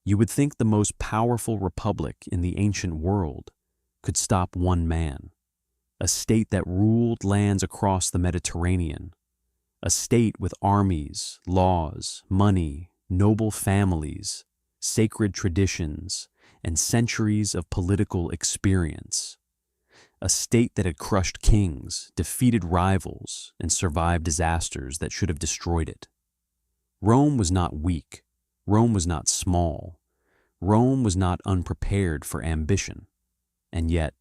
You would think the most powerful republic in the ancient world could stop one man, a state that ruled lands across the Mediterranean, a state with armies, laws, money, noble families, sacred traditions, and centuries of political experience. A state that had crushed kings, defeated rivals, and survived disasters that should have destroyed it. Rome was not weak. Rome was not small. Rome was not unprepared for ambition. And yet,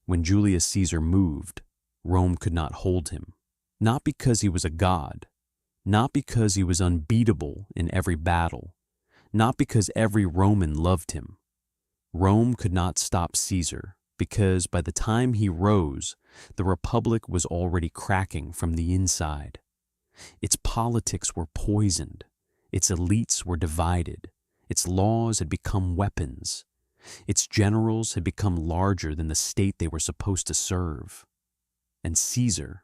when Julius Caesar moved, Rome could not hold him. Not because he was a god, not because he was unbeatable in every battle, not because every Roman loved him. Rome could not stop Caesar because by the time he rose, the republic was already cracking from the inside. Its politics were poisoned, its elites were divided, its laws had become weapons, its generals had become larger than the state they were supposed to serve. And Caesar,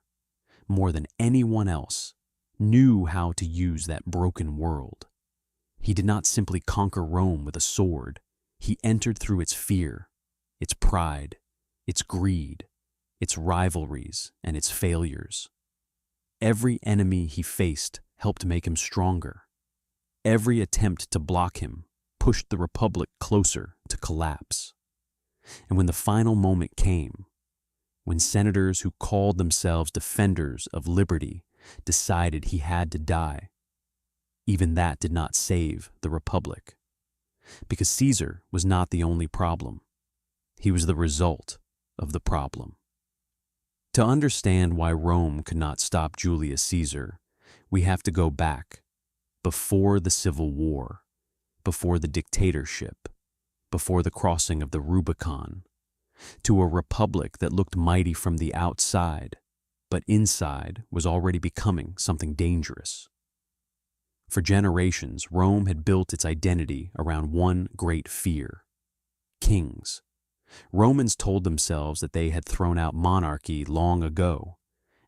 more than anyone else, knew how to use that broken world. He did not simply conquer Rome with a sword. He entered through its fear, its pride, its greed, its rivalries, and its failures. Every enemy he faced helped make him stronger. Every attempt to block him pushed the republic closer to collapse. And when the final moment came, when senators who called themselves defenders of liberty decided he had to die, even that did not save the republic. Because Caesar was not the only problem. He was the result of the problem. To understand why Rome could not stop Julius Caesar, we have to go back, before the Civil War, before the dictatorship, before the crossing of the Rubicon, to a republic that looked mighty from the outside, but inside was already becoming something dangerous. For generations, Rome had built its identity around one great fear: kings. Romans told themselves that they had thrown out monarchy long ago,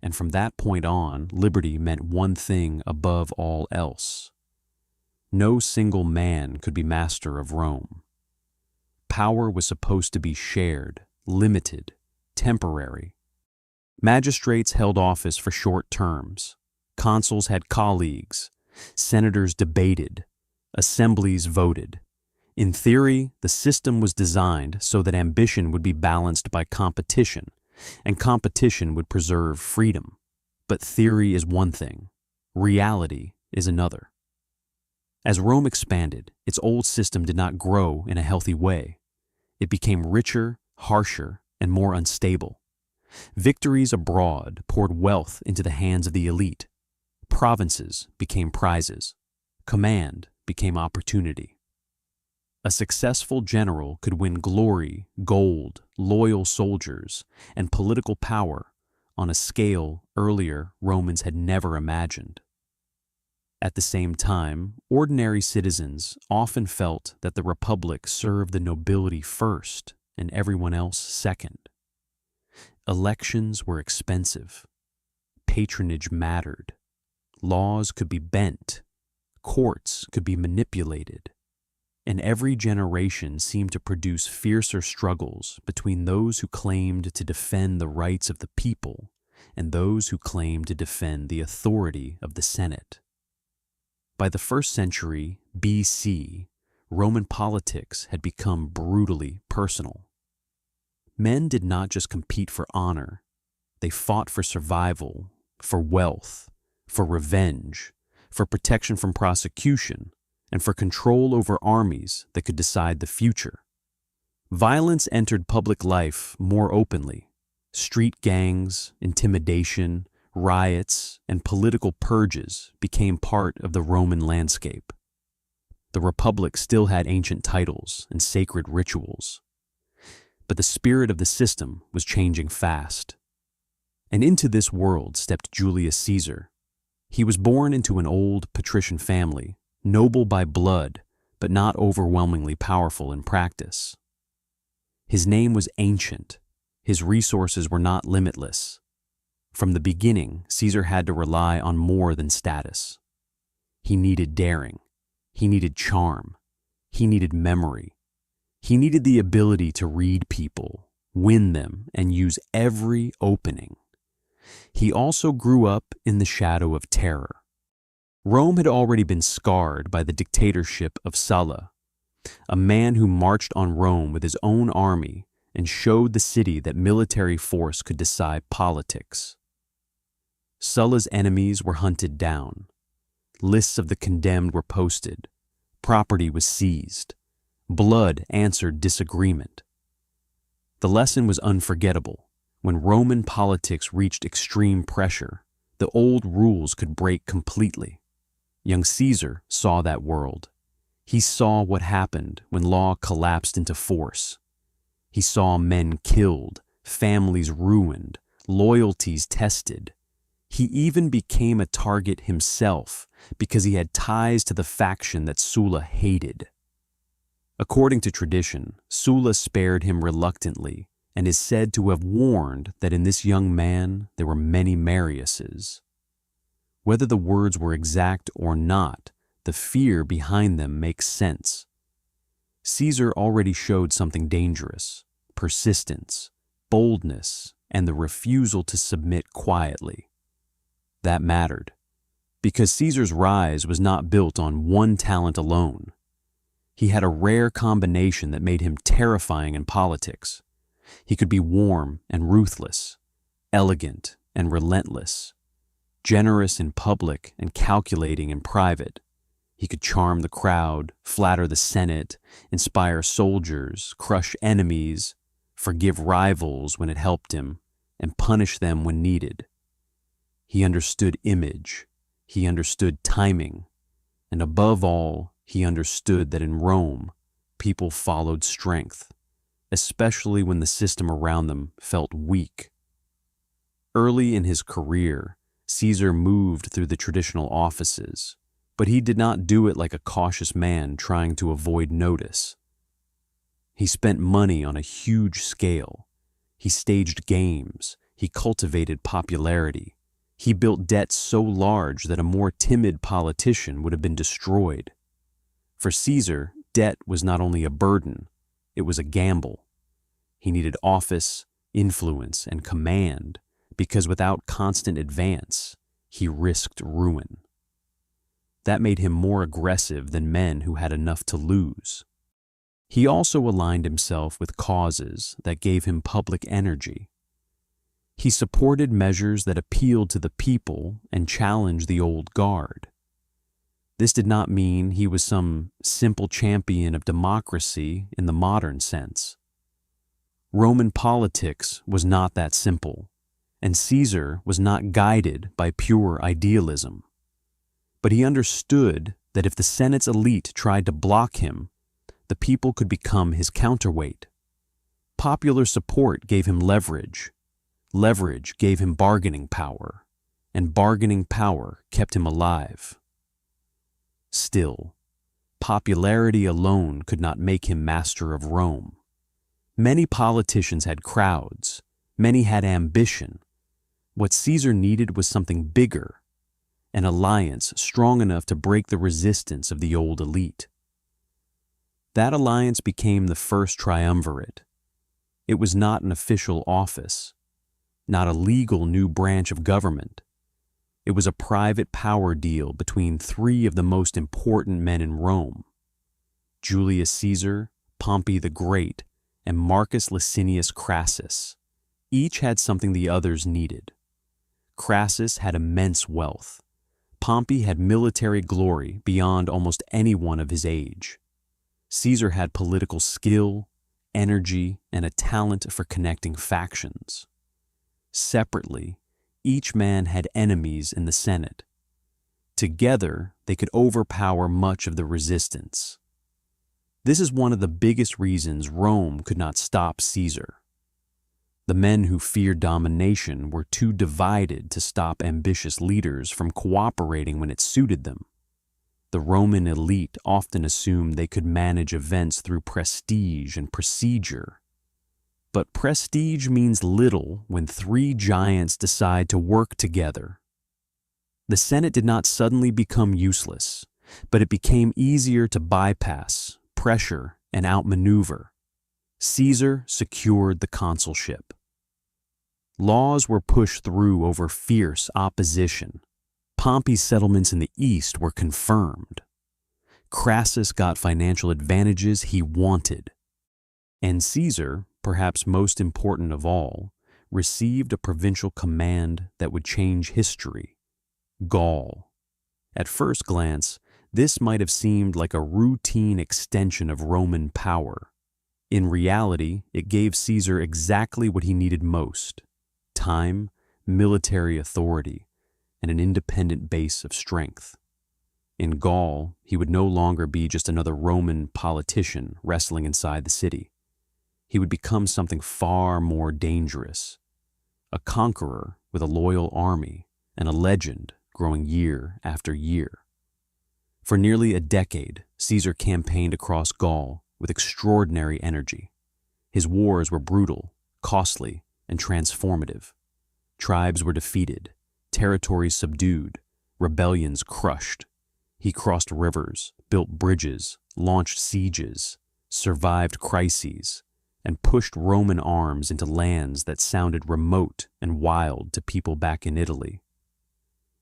and from that point on, liberty meant one thing above all else. No single man could be master of Rome. Power was supposed to be shared, limited, temporary. Magistrates held office for short terms. Consuls had colleagues. Senators debated. Assemblies voted. In theory, the system was designed so that ambition would be balanced by competition, and competition would preserve freedom. But theory is one thing. Reality is another. As Rome expanded, its old system did not grow in a healthy way. It became richer, harsher, and more unstable. Victories abroad poured wealth into the hands of the elite. Provinces became prizes. Command became opportunity. A successful general could win glory, gold, loyal soldiers, and political power on a scale earlier Romans had never imagined. At the same time, ordinary citizens often felt that the republic served the nobility first and everyone else second. Elections were expensive. Patronage mattered. Laws could be bent. Courts could be manipulated. And every generation seemed to produce fiercer struggles between those who claimed to defend the rights of the people and those who claimed to defend the authority of the Senate. By the 1st century BC, Roman politics had become brutally personal. Men did not just compete for honor. They fought for survival, for wealth, for revenge, for protection from prosecution, and for control over armies that could decide the future. Violence entered public life more openly. Street gangs, intimidation, riots, and political purges became part of the Roman landscape. The Republic still had ancient titles and sacred rituals, but the spirit of the system was changing fast. And into this world stepped Julius Caesar. He was born into an old patrician family, noble by blood, but not overwhelmingly powerful in practice. His name was ancient. His resources were not limitless. From the beginning, Caesar had to rely on more than status. He needed daring. He needed charm. He needed memory. He needed the ability to read people, win them, and use every opening. He also grew up in the shadow of terror. Rome had already been scarred by the dictatorship of Sulla, a man who marched on Rome with his own army and showed the city that military force could decide politics. Sulla's enemies were hunted down. Lists of the condemned were posted. Property was seized. Blood answered disagreement. The lesson was unforgettable. When Roman politics reached extreme pressure, the old rules could break completely. Young Caesar saw that world. He saw what happened when law collapsed into force. He saw men killed, families ruined, loyalties tested. He even became a target himself because he had ties to the faction that Sulla hated. According to tradition, Sulla spared him reluctantly and is said to have warned that in this young man there were many Mariuses. Whether the words were exact or not, the fear behind them makes sense. Caesar already showed something dangerous: persistence, boldness, and the refusal to submit quietly. That mattered, because Caesar's rise was not built on one talent alone. He had a rare combination that made him terrifying in politics. He could be warm and ruthless, elegant and relentless, generous in public and calculating in private. He could charm the crowd, flatter the Senate, inspire soldiers, crush enemies, forgive rivals when it helped him, and punish them when needed. He understood image, he understood timing, and above all, he understood that in Rome, people followed strength, especially when the system around them felt weak. Early in his career, Caesar moved through the traditional offices, but he did not do it like a cautious man trying to avoid notice. He spent money on a huge scale. He staged games. He cultivated popularity. He built debts so large that a more timid politician would have been destroyed. For Caesar, debt was not only a burden, it was a gamble. He needed office, influence, and command, because without constant advance, he risked ruin. That made him more aggressive than men who had enough to lose. He also aligned himself with causes that gave him public energy. He supported measures that appealed to the people and challenged the old guard. This did not mean he was some simple champion of democracy in the modern sense. Roman politics was not that simple, and Caesar was not guided by pure idealism. But he understood that if the Senate's elite tried to block him, the people could become his counterweight. Popular support gave him leverage. Leverage gave him bargaining power, and bargaining power kept him alive. Still, popularity alone could not make him master of Rome. Many politicians had crowds, many had ambition. What Caesar needed was something bigger, an alliance strong enough to break the resistance of the old elite. That alliance became the first triumvirate. It was not an official office, not a legal new branch of government. It was a private power deal between three of the most important men in Rome: Julius Caesar, Pompey the Great, and Marcus Licinius Crassus. Each had something the others needed. Crassus had immense wealth. Pompey had military glory beyond almost anyone of his age. Caesar had political skill, energy, and a talent for connecting factions. Separately, each man had enemies in the Senate. Together, they could overpower much of the resistance. This is one of the biggest reasons Rome could not stop Caesar. The men who feared domination were too divided to stop ambitious leaders from cooperating when it suited them. The Roman elite often assumed they could manage events through prestige and procedure. But prestige means little when three giants decide to work together. The Senate did not suddenly become useless, but it became easier to bypass, pressure and outmaneuver, Caesar secured the consulship. Laws were pushed through over fierce opposition. Pompey's settlements in the east were confirmed. Crassus got financial advantages he wanted. And Caesar, perhaps most important of all, received a provincial command that would change history: Gaul. At first glance, this might have seemed like a routine extension of Roman power. In reality, it gave Caesar exactly what he needed most: time, military authority, and an independent base of strength. In Gaul, he would no longer be just another Roman politician wrestling inside the city. He would become something far more dangerous: a conqueror with a loyal army and a legend growing year after year. For nearly a decade, Caesar campaigned across Gaul with extraordinary energy. His wars were brutal, costly, and transformative. Tribes were defeated, territories subdued, rebellions crushed. He crossed rivers, built bridges, launched sieges, survived crises, and pushed Roman arms into lands that sounded remote and wild to people back in Italy.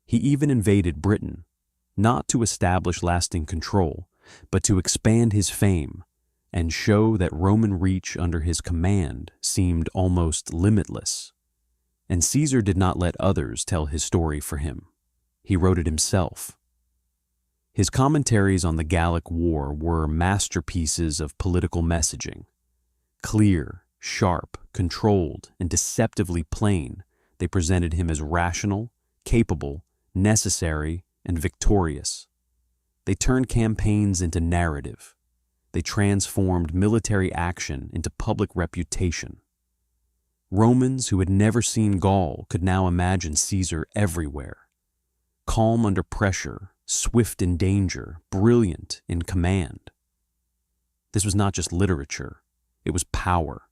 He even invaded Britain, not to establish lasting control, but to expand his fame and show that Roman reach under his command seemed almost limitless. And Caesar did not let others tell his story for him. He wrote it himself. His commentaries on the Gallic War were masterpieces of political messaging. Clear, sharp, controlled, and deceptively plain, they presented him as rational, capable, necessary, and victorious. They turned campaigns into narrative. They transformed military action into public reputation. Romans who had never seen Gaul could now imagine Caesar everywhere. Calm under pressure, swift in danger, brilliant in command. This was not just literature, it was power.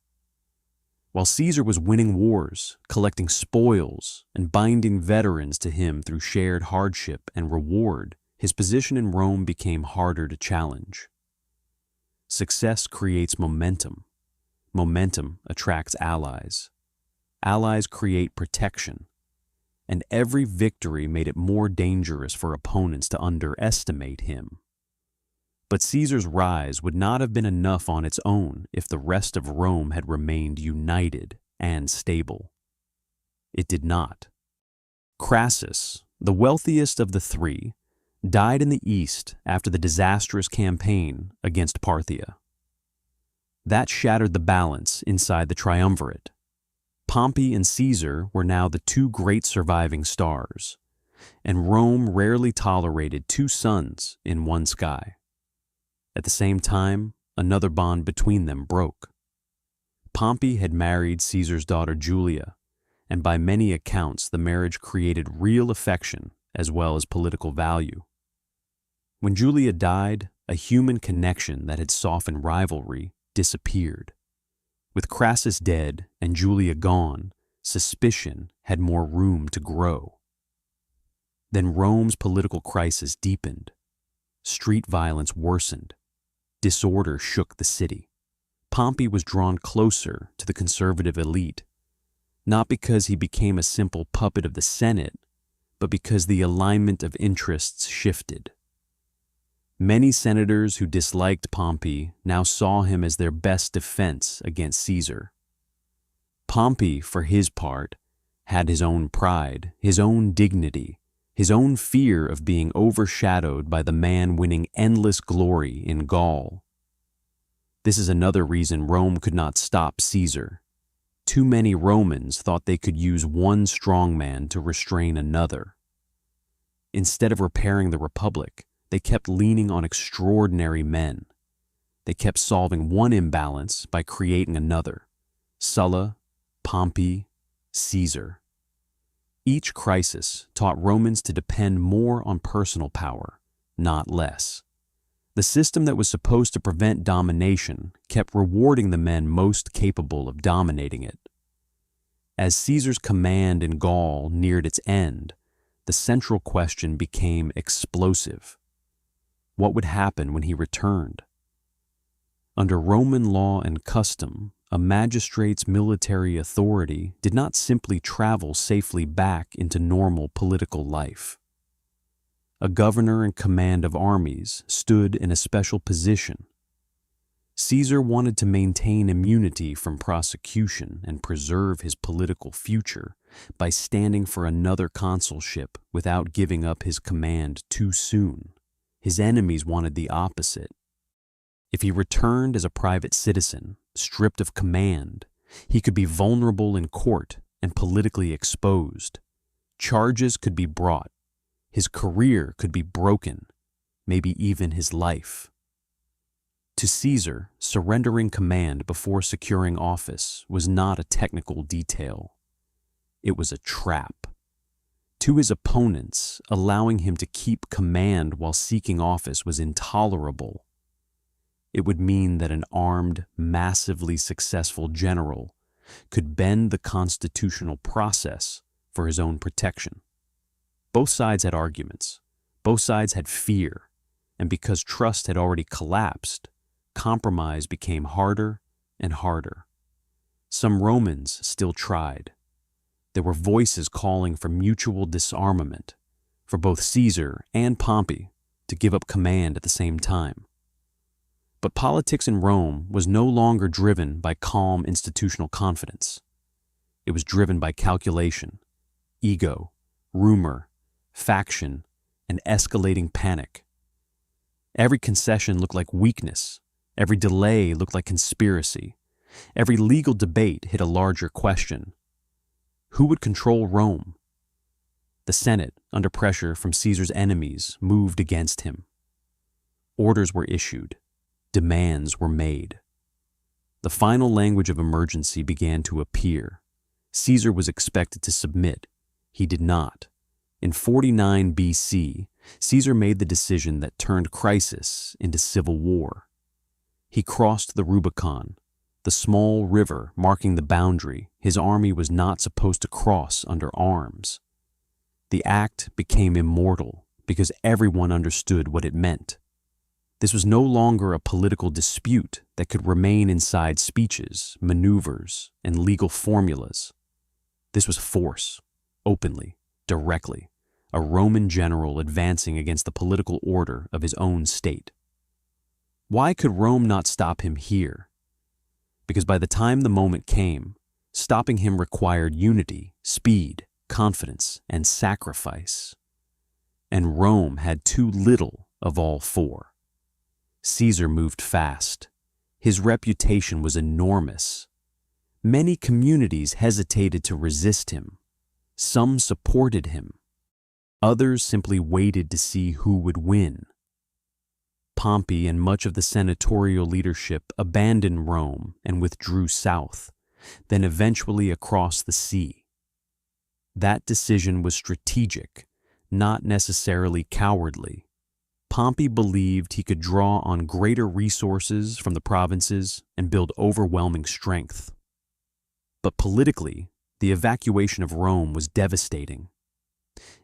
While Caesar was winning wars, collecting spoils, and binding veterans to him through shared hardship and reward, his position in Rome became harder to challenge. Success creates momentum. Momentum attracts allies. Allies create protection. And every victory made it more dangerous for opponents to underestimate him. But Caesar's rise would not have been enough on its own if the rest of Rome had remained united and stable. It did not. Crassus, the wealthiest of the three, died in the east after the disastrous campaign against Parthia. That shattered the balance inside the triumvirate. Pompey and Caesar were now the two great surviving stars, and Rome rarely tolerated two suns in one sky. At the same time, another bond between them broke. Pompey had married Caesar's daughter Julia, and by many accounts the marriage created real affection as well as political value. When Julia died, a human connection that had softened rivalry disappeared. With Crassus dead and Julia gone, suspicion had more room to grow. Then Rome's political crisis deepened. Street violence worsened. Disorder shook the city. Pompey was drawn closer to the conservative elite, not because he became a simple puppet of the Senate, but because the alignment of interests shifted. Many senators who disliked Pompey now saw him as their best defense against Caesar. Pompey, for his part, had his own pride, his own dignity, his own fear of being overshadowed by the man winning endless glory in Gaul. This is another reason Rome could not stop Caesar. Too many Romans thought they could use one strong man to restrain another. Instead of repairing the Republic, they kept leaning on extraordinary men. They kept solving one imbalance by creating another: Sulla, Pompey, Caesar. Each crisis taught Romans to depend more on personal power, not less. The system that was supposed to prevent domination kept rewarding the men most capable of dominating it. As Caesar's command in Gaul neared its end, the central question became explosive. What would happen when he returned? Under Roman law and custom, a magistrate's military authority did not simply travel safely back into normal political life. A governor in command of armies stood in a special position. Caesar wanted to maintain immunity from prosecution and preserve his political future by standing for another consulship without giving up his command too soon. His enemies wanted the opposite. If he returned as a private citizen, stripped of command, he could be vulnerable in court and politically exposed. Charges could be brought. His career could be broken, maybe even his life. To Caesar, surrendering command before securing office was not a technical detail. It was a trap. To his opponents, allowing him to keep command while seeking office was intolerable. It would mean that an armed, massively successful general could bend the constitutional process for his own protection. Both sides had arguments. Both sides had fear. And because trust had already collapsed, compromise became harder and harder. Some Romans still tried. There were voices calling for mutual disarmament, for both Caesar and Pompey to give up command at the same time. But politics in Rome was no longer driven by calm institutional confidence. It was driven by calculation, ego, rumor, faction, and escalating panic. Every concession looked like weakness. Every delay looked like conspiracy. Every legal debate hit a larger question. Who would control Rome? The Senate, under pressure from Caesar's enemies, moved against him. Orders were issued. Demands were made. The final language of emergency began to appear. Caesar was expected to submit. He did not. In 49 BC, Caesar made the decision that turned crisis into civil war. He crossed the Rubicon, the small river marking the boundary his army was not supposed to cross under arms. The act became immortal because everyone understood what it meant. This was no longer a political dispute that could remain inside speeches, maneuvers, and legal formulas. This was force, openly, directly, a Roman general advancing against the political order of his own state. Why could Rome not stop him here? Because by the time the moment came, stopping him required unity, speed, confidence, and sacrifice. And Rome had too little of all four. Caesar moved fast. His reputation was enormous. Many communities hesitated to resist him. Some supported him. Others simply waited to see who would win. Pompey and much of the senatorial leadership abandoned Rome and withdrew south, then eventually across the sea. That decision was strategic, not necessarily cowardly. Pompey believed he could draw on greater resources from the provinces and build overwhelming strength. But politically, the evacuation of Rome was devastating.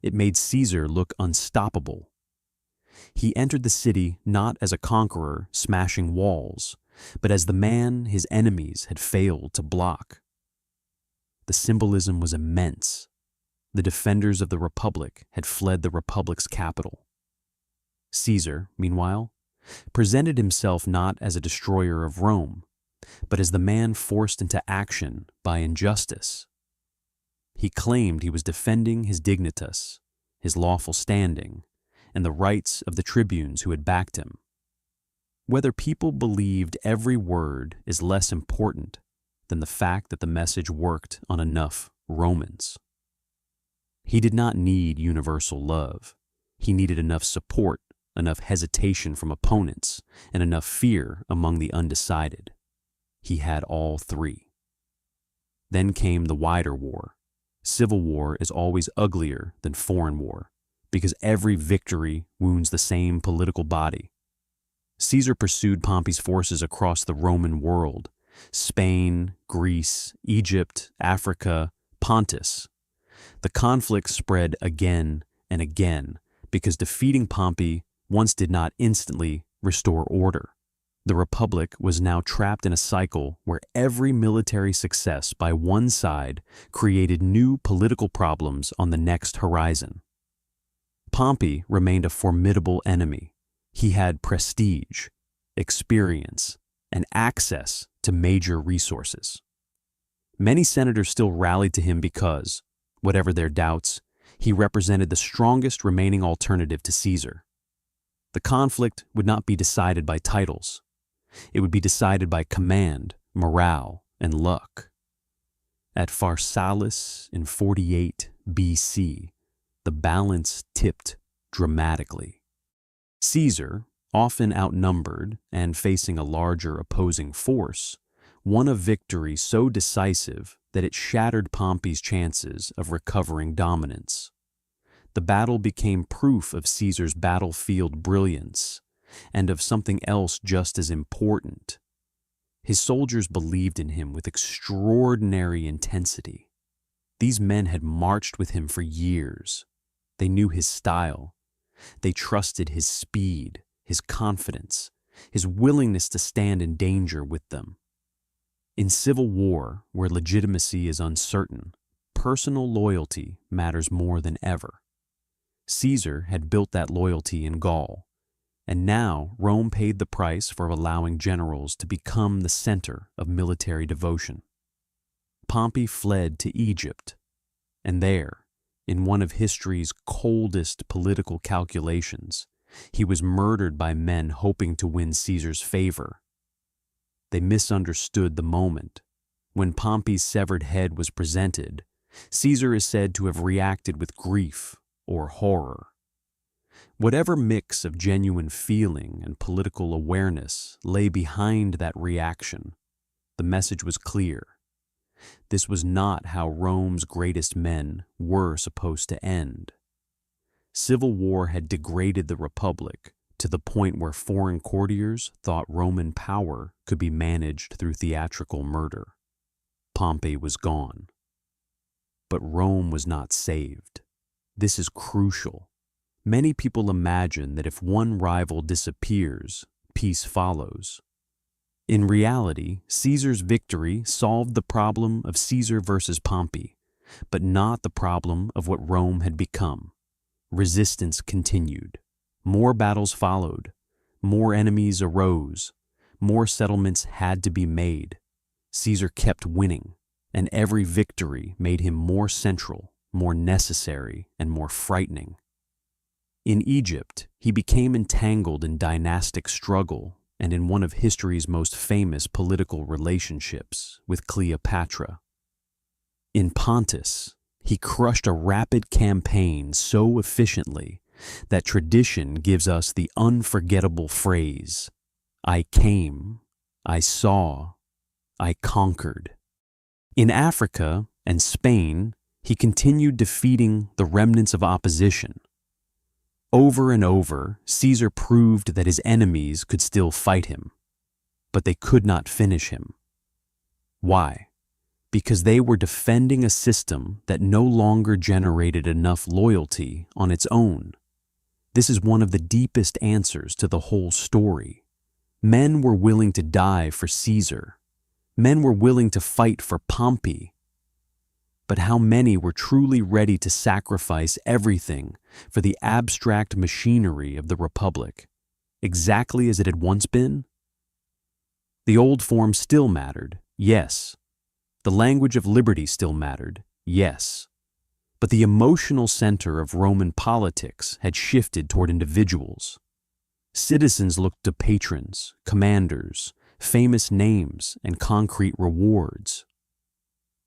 It made Caesar look unstoppable. He entered the city not as a conqueror smashing walls, but as the man his enemies had failed to block. The symbolism was immense. The defenders of the Republic had fled the Republic's capital. Caesar, meanwhile, presented himself not as a destroyer of Rome, but as the man forced into action by injustice. He claimed he was defending his dignitas, his lawful standing, and the rights of the tribunes who had backed him. Whether people believed every word is less important than the fact that the message worked on enough Romans. He did not need universal love. He needed enough support, enough hesitation from opponents, and enough fear among the undecided. He had all three. Then came the wider war. Civil war is always uglier than foreign war, because every victory wounds the same political body. Caesar pursued Pompey's forces across the Roman world: Spain, Greece, Egypt, Africa, Pontus. The conflict spread again and again because defeating Pompey once did not instantly restore order. The Republic was now trapped in a cycle where every military success by one side created new political problems on the next horizon. Pompey remained a formidable enemy. He had prestige, experience, and access to major resources. Many senators still rallied to him because, whatever their doubts, he represented the strongest remaining alternative to Caesar. The conflict would not be decided by titles. It would be decided by command, morale, and luck. At Pharsalus in 48 BC, the balance tipped dramatically. Caesar, often outnumbered and facing a larger opposing force, won a victory so decisive that it shattered Pompey's chances of recovering dominance. The battle became proof of Caesar's battlefield brilliance and of something else just as important. His soldiers believed in him with extraordinary intensity. These men had marched with him for years. They knew his style. They trusted his speed, his confidence, his willingness to stand in danger with them. In civil war, where legitimacy is uncertain, personal loyalty matters more than ever. Caesar had built that loyalty in Gaul, and now Rome paid the price for allowing generals to become the center of military devotion. Pompey fled to Egypt, and there, in one of history's coldest political calculations, he was murdered by men hoping to win Caesar's favor. They misunderstood the moment. When Pompey's severed head was presented, Caesar is said to have reacted with grief or horror. Whatever mix of genuine feeling and political awareness lay behind that reaction, the message was clear. This was not how Rome's greatest men were supposed to end. Civil war had degraded the Republic to the point where foreign courtiers thought Roman power could be managed through theatrical murder. Pompey was gone. But Rome was not saved. This is crucial. Many people imagine that if one rival disappears, peace follows. In reality, Caesar's victory solved the problem of Caesar versus Pompey, but not the problem of what Rome had become. Resistance continued. More battles followed. More enemies arose. More settlements had to be made. Caesar kept winning, and every victory made him more central, more necessary, and more frightening. In Egypt, he became entangled in dynastic struggle and in one of history's most famous political relationships with Cleopatra. In Pontus, he crushed a rapid campaign so efficiently that tradition gives us the unforgettable phrase, "I came, I saw, I conquered." In Africa and Spain, he continued defeating the remnants of opposition. Over and over, Caesar proved that his enemies could still fight him, but they could not finish him. Why? Because they were defending a system that no longer generated enough loyalty on its own. This is one of the deepest answers to the whole story. Men were willing to die for Caesar. Men were willing to fight for Pompey. But how many were truly ready to sacrifice everything for the abstract machinery of the Republic, exactly as it had once been? The old form still mattered, yes. The language of liberty still mattered, yes. But the emotional center of Roman politics had shifted toward individuals. Citizens looked to patrons, commanders, famous names, and concrete rewards.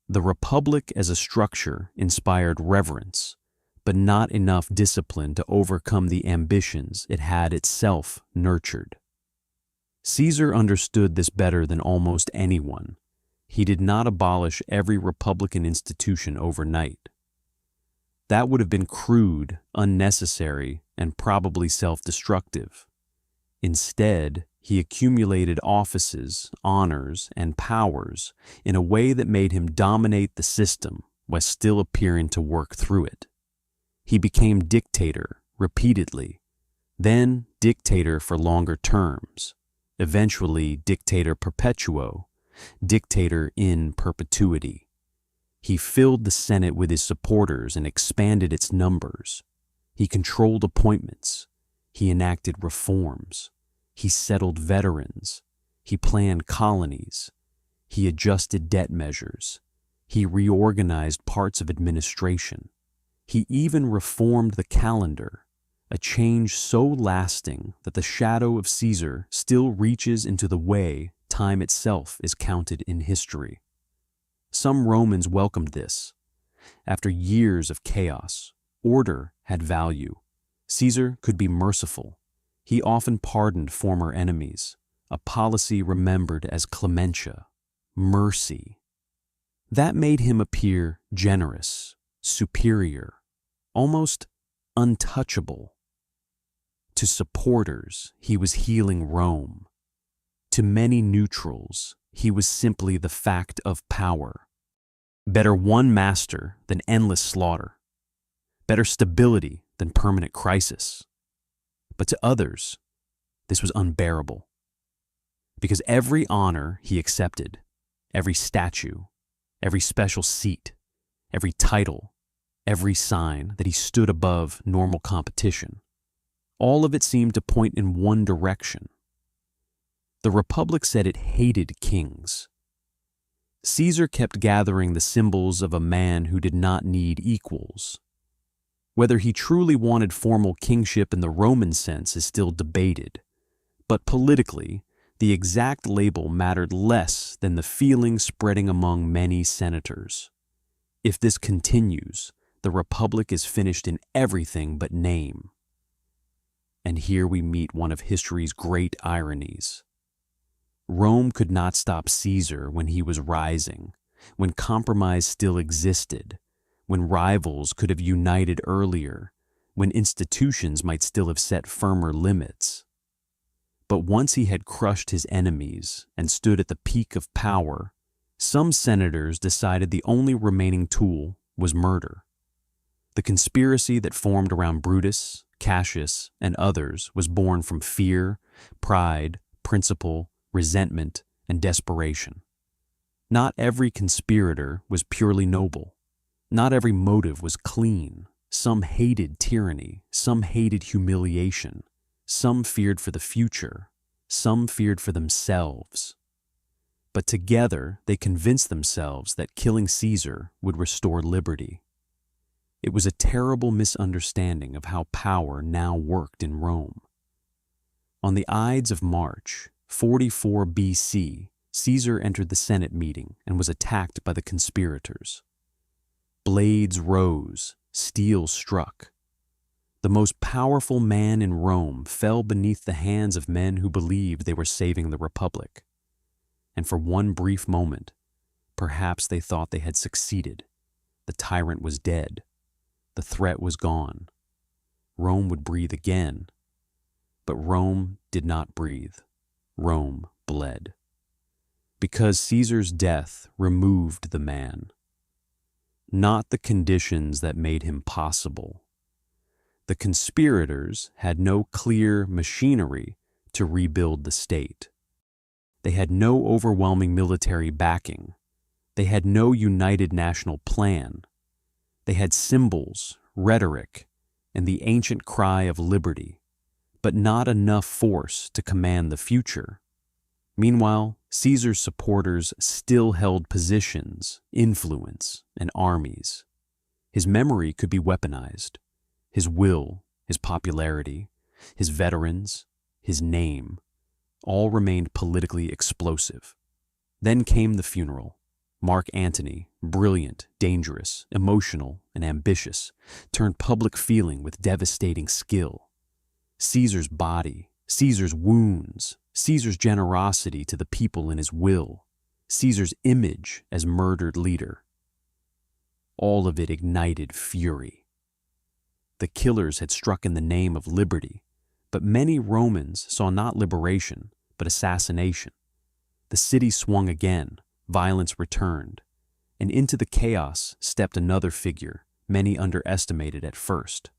The Republic as a structure inspired reverence, but not enough discipline to overcome the ambitions it had itself nurtured. Caesar understood this better than almost anyone. He did not abolish every republican institution overnight. That would have been crude, unnecessary, and probably self-destructive. Instead, he accumulated offices, honors, and powers in a way that made him dominate the system while still appearing to work through it. He became dictator repeatedly, then dictator for longer terms, eventually dictator perpetuo, dictator in perpetuity. He filled the Senate with his supporters and expanded its numbers. He controlled appointments. He enacted reforms. He settled veterans. He planned colonies. He adjusted debt measures. He reorganized parts of administration. He even reformed the calendar, a change so lasting that the shadow of Caesar still reaches into the way time itself is counted in history. Some Romans welcomed this. After years of chaos, order had value. Caesar could be merciful. He often pardoned former enemies, a policy remembered as clementia, mercy. That made him appear generous, superior, almost untouchable. To supporters, he was healing Rome. To many neutrals, he was simply the fact of power. Better one master than endless slaughter. Better stability than permanent crisis. But to others, this was unbearable. Because every honor he accepted, every statue, every special seat, every title, every sign that he stood above normal competition, all of it seemed to point in one direction. The Republic said it hated kings. Caesar kept gathering the symbols of a man who did not need equals. Whether he truly wanted formal kingship in the Roman sense is still debated, but politically, the exact label mattered less than the feeling spreading among many senators. If this continues, the Republic is finished in everything but name. And here we meet one of history's great ironies. Rome could not stop Caesar when he was rising, when compromise still existed, when rivals could have united earlier, when institutions might still have set firmer limits. But once he had crushed his enemies and stood at the peak of power, some senators decided the only remaining tool was murder. The conspiracy that formed around Brutus, Cassius, and others was born from fear, pride, principle, resentment, and desperation. Not every conspirator was purely noble. Not every motive was clean. Some hated tyranny. Some hated humiliation. Some feared for the future. Some feared for themselves. But together they convinced themselves that killing Caesar would restore liberty. It was a terrible misunderstanding of how power now worked in Rome. On the Ides of March, 44 BC, Caesar entered the Senate meeting and was attacked by the conspirators. Blades rose, steel struck. The most powerful man in Rome fell beneath the hands of men who believed they were saving the Republic. And for one brief moment, perhaps they thought they had succeeded. The tyrant was dead. The threat was gone. Rome would breathe again. But Rome did not breathe. Rome bled. Because Caesar's death removed the man. Not the conditions that made him possible. The conspirators had no clear machinery to rebuild the state. They had no overwhelming military backing. They had no united national plan. They had symbols, rhetoric, and the ancient cry of liberty, but not enough force to command the future. Meanwhile, Caesar's supporters still held positions, influence, and armies. His memory could be weaponized. His will, his popularity, his veterans, his name, all remained politically explosive. Then came the funeral. Mark Antony, brilliant, dangerous, emotional, and ambitious, turned public feeling with devastating skill. Caesar's body, Caesar's wounds, Caesar's generosity to the people in his will, Caesar's image as murdered leader. All of it ignited fury. The killers had struck in the name of liberty, but many Romans saw not liberation, but assassination. The city swung again, violence returned, and into the chaos stepped another figure many underestimated at first.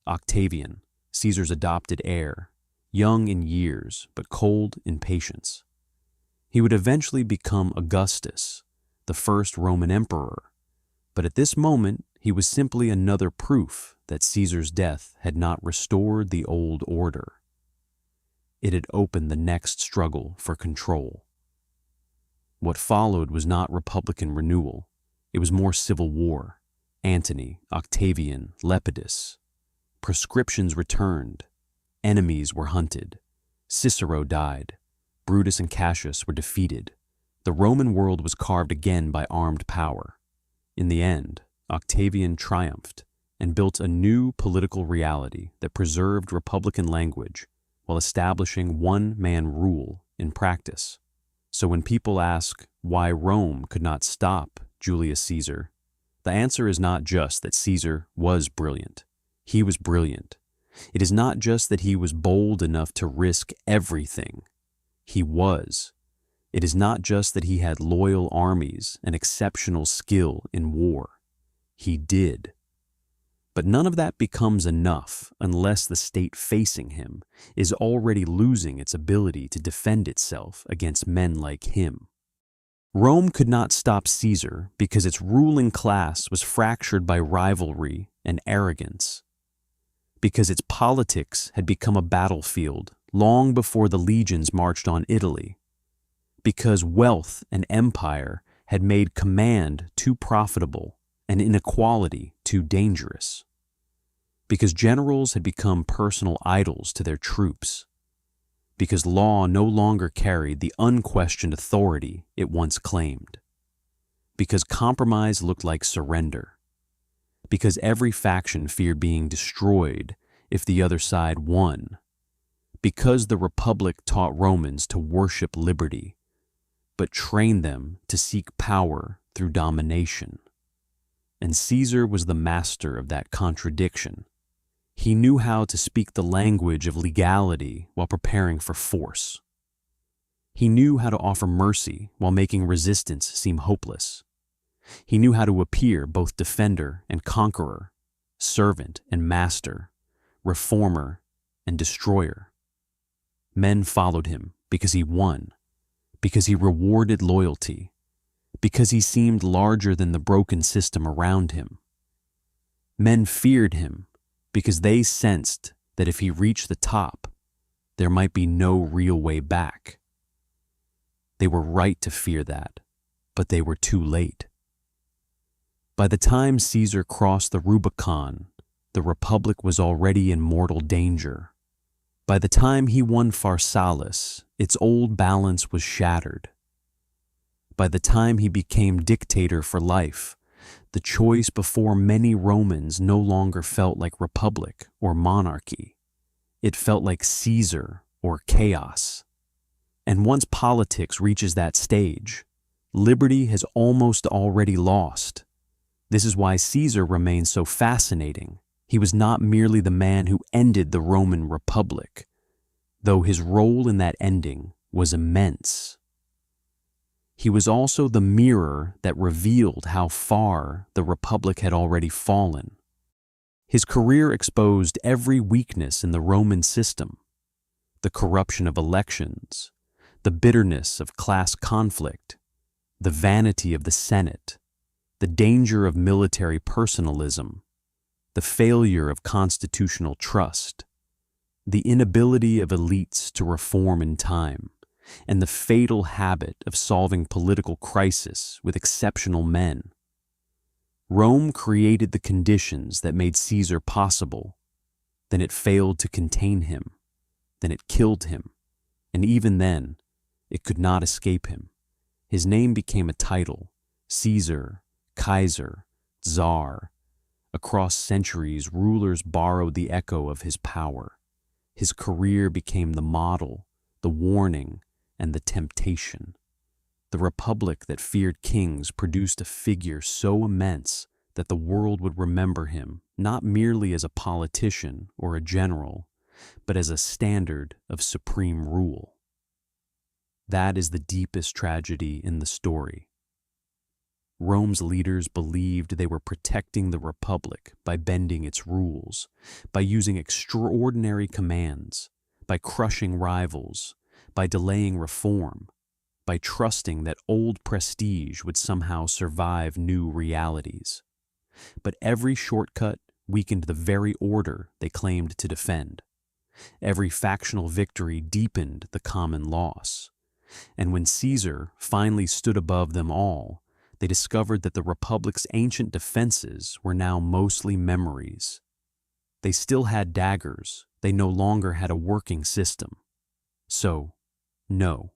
Octavian, Caesar's adopted heir, young in years but cold in patience. He would eventually become Augustus, the first Roman emperor, but at this moment he was simply another proof that Caesar's death had not restored the old order. It had opened the next struggle for control. What followed was not republican renewal, it was more civil war. Antony, Octavian, Lepidus. Proscriptions returned. Enemies were hunted. Cicero died. Brutus and Cassius were defeated. The Roman world was carved again by armed power. In the end, Octavian triumphed and built a new political reality that preserved republican language while establishing one-man rule in practice. So when people ask why Rome could not stop Julius Caesar, the answer is not just that Caesar was brilliant. He was brilliant. It is not just that he was bold enough to risk everything. He was. It is not just that he had loyal armies and exceptional skill in war. He did. But none of that becomes enough unless the state facing him is already losing its ability to defend itself against men like him. Rome could not stop Caesar because its ruling class was fractured by rivalry and arrogance, because its politics had become a battlefield long before the legions marched on Italy, because wealth and empire had made command too profitable and inequality too dangerous, because generals had become personal idols to their troops, because law no longer carried the unquestioned authority it once claimed, because compromise looked like surrender, because every faction feared being destroyed if the other side won, because the Republic taught Romans to worship liberty, but trained them to seek power through domination. And Caesar was the master of that contradiction. He knew how to speak the language of legality while preparing for force. He knew how to offer mercy while making resistance seem hopeless. He knew how to appear both defender and conqueror, servant and master, reformer and destroyer. Men followed him because he won, because he rewarded loyalty, because he seemed larger than the broken system around him. Men feared him because they sensed that if he reached the top, there might be no real way back. They were right to fear that, but they were too late. By the time Caesar crossed the Rubicon, the Republic was already in mortal danger. By the time he won Pharsalus, its old balance was shattered. By the time he became dictator for life, the choice before many Romans no longer felt like republic or monarchy. It felt like Caesar or chaos. And once politics reaches that stage, liberty has almost already lost. This is why Caesar remains so fascinating. He was not merely the man who ended the Roman Republic, though his role in that ending was immense. He was also the mirror that revealed how far the Republic had already fallen. His career exposed every weakness in the Roman system: the corruption of elections, the bitterness of class conflict, the vanity of the Senate, the danger of military personalism, the failure of constitutional trust, the inability of elites to reform in time, and the fatal habit of solving political crisis with exceptional men. Rome created the conditions that made Caesar possible. Then it failed to contain him. Then it killed him. And even then, it could not escape him. His name became a title: Caesar, Kaiser, Tsar. Across centuries, rulers borrowed the echo of his power. His career became the model, the warning, and the temptation. The republic that feared kings produced a figure so immense that the world would remember him not merely as a politician or a general, but as a standard of supreme rule. That is the deepest tragedy in the story. Rome's leaders believed they were protecting the republic by bending its rules, by using extraordinary commands, by by crushing rivals, by delaying reform, by trusting that old prestige would somehow survive new realities. But every shortcut weakened the very order they claimed to defend. Every factional victory deepened the common loss. And when Caesar finally stood above them all, they discovered that the Republic's ancient defenses were now mostly memories. They still had daggers, they no longer had a working system. So, no,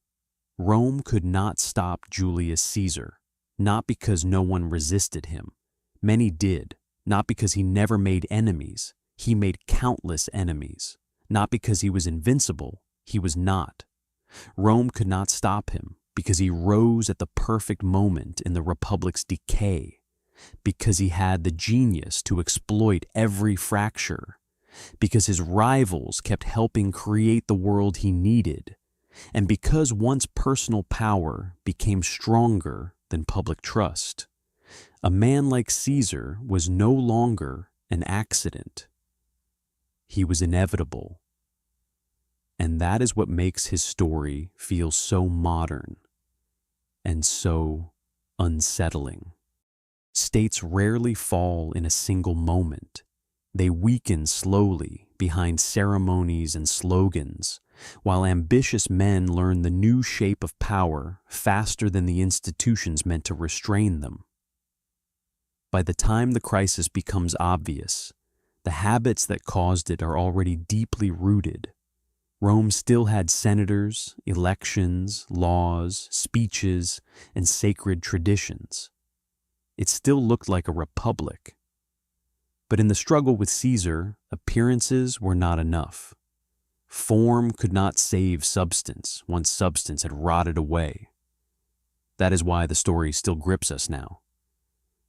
Rome could not stop Julius Caesar, not because no one resisted him. Many did, not because he never made enemies. He made countless enemies. Not because he was invincible, he was not. Rome could not stop him because he rose at the perfect moment in the Republic's decay, because he had the genius to exploit every fracture, because his rivals kept helping create the world he needed, and because once personal power became stronger than public trust. A man like Caesar was no longer an accident. He was inevitable. And that is what makes his story feel so modern and so unsettling. States rarely fall in a single moment. They weaken slowly behind ceremonies and slogans, while ambitious men learn the new shape of power faster than the institutions meant to restrain them. By the time the crisis becomes obvious, the habits that caused it are already deeply rooted. Rome still had senators, elections, laws, speeches, and sacred traditions. It still looked like a republic. But in the struggle with Caesar, appearances were not enough. Form could not save substance once substance had rotted away. That is why the story still grips us now.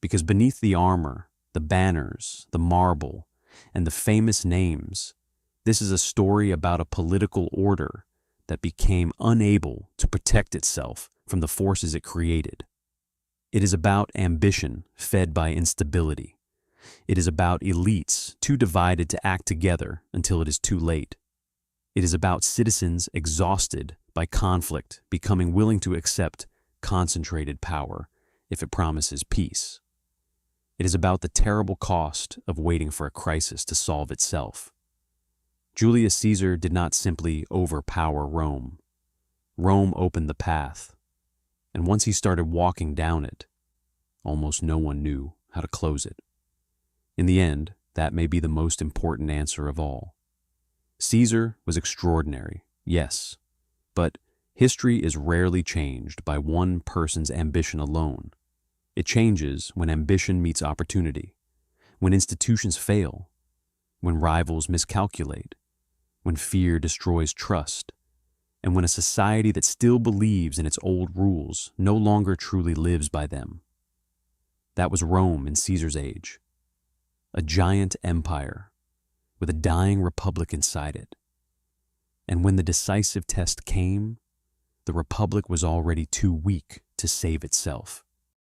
Because beneath the armor, the banners, the marble, and the famous names, this is a story about a political order that became unable to protect itself from the forces it created. It is about ambition fed by instability. It is about elites too divided to act together until it is too late. It is about citizens exhausted by conflict becoming willing to accept concentrated power if it promises peace. It is about the terrible cost of waiting for a crisis to solve itself. Julius Caesar did not simply overpower Rome. Rome opened the path, and once he started walking down it, almost no one knew how to close it. In the end, that may be the most important answer of all. Caesar was extraordinary, yes, but history is rarely changed by one person's ambition alone. It changes when ambition meets opportunity, when institutions fail, when rivals miscalculate, when fear destroys trust, and when a society that still believes in its old rules no longer truly lives by them. That was Rome in Caesar's age, a giant empire with a dying republic inside it. And when the decisive test came, the republic was already too weak to save itself.